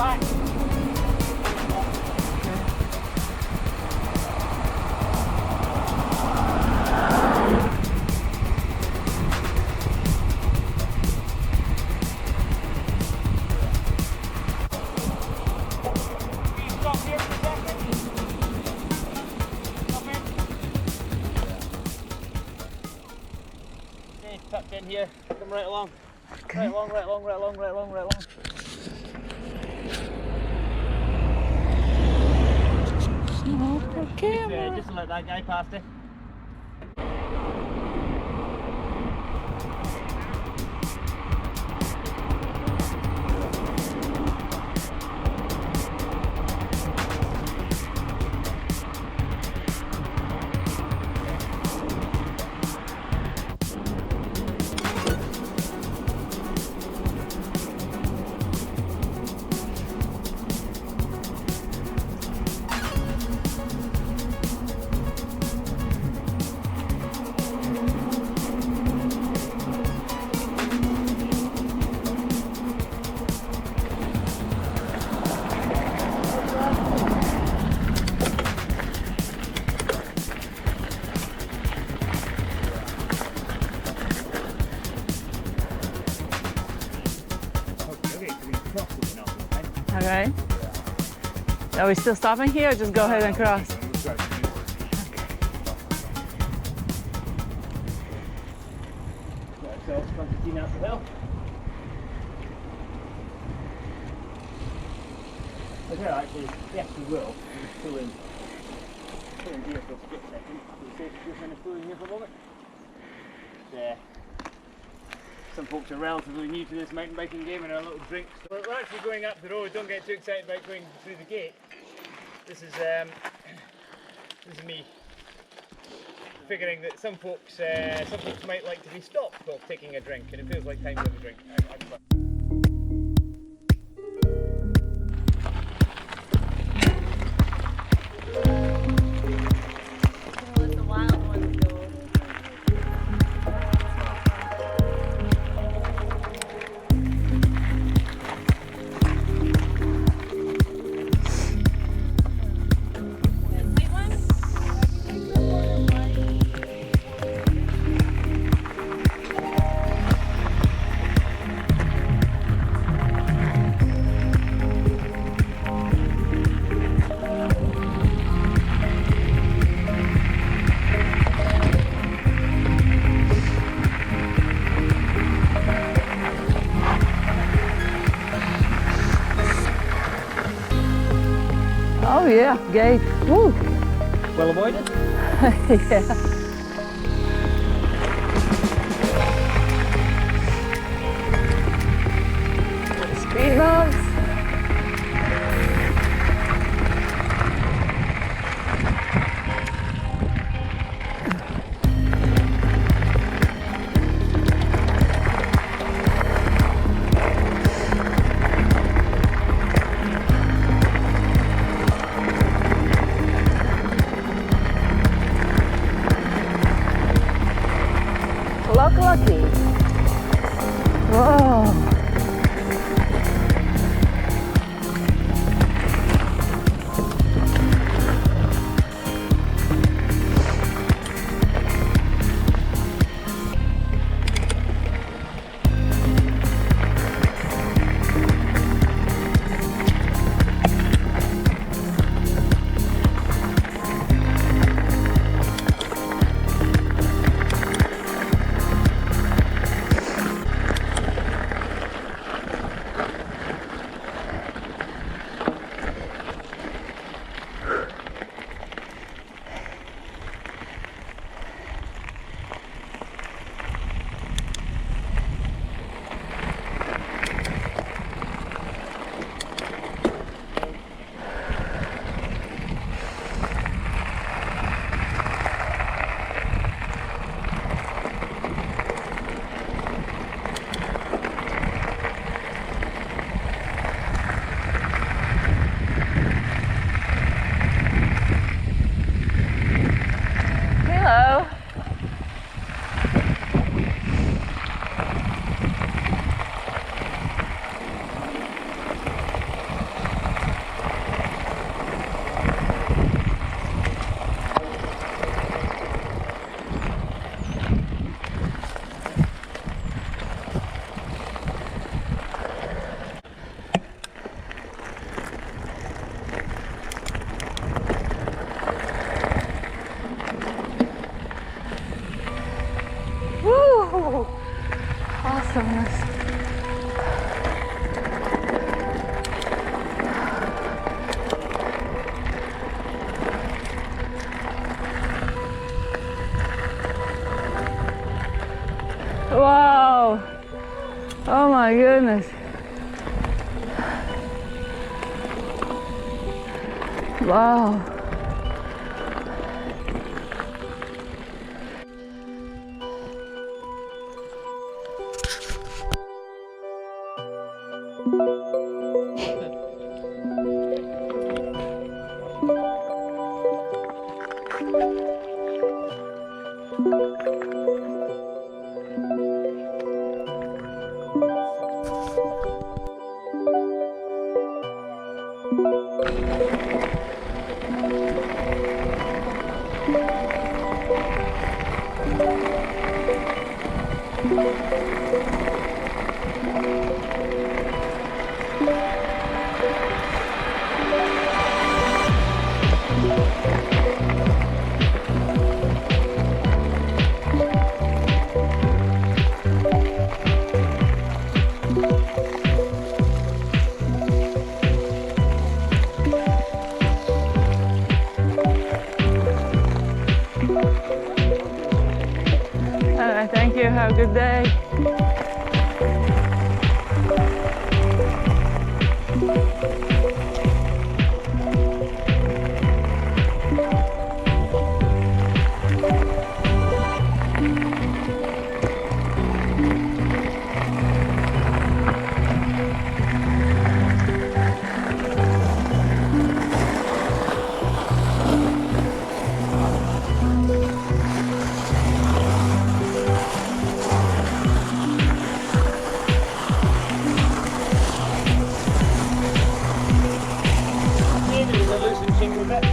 back. Tucked in here, come right along. Okay. Right along, right along, right along, right along, right along. Oh, camera. Just to let that guy past it. Alright. Are we still stopping here or just go ahead and cross? So, continue up the hill. Okay, actually, yes, we will. We'll pull in here for a split second. We'll say just kind of pull in here for a moment. Some folks are relatively new to this mountain biking game and are a little drink. So we're actually going up the road. Don't get too excited about going through the gate. This is me figuring that some folks might like to be stopped while taking a drink, and it feels like time to have a drink. Let the wild ones go. Oh yeah, gate. Woo. Well avoided. Yeah. Speed bumps. my goodness. Wow. Thank you. Have a good day. Maybe there's a loosened shingle bit.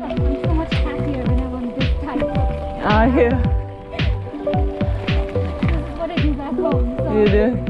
I'm so much happier when I'm on this type of. Are you? This is what I do back home. So. You do?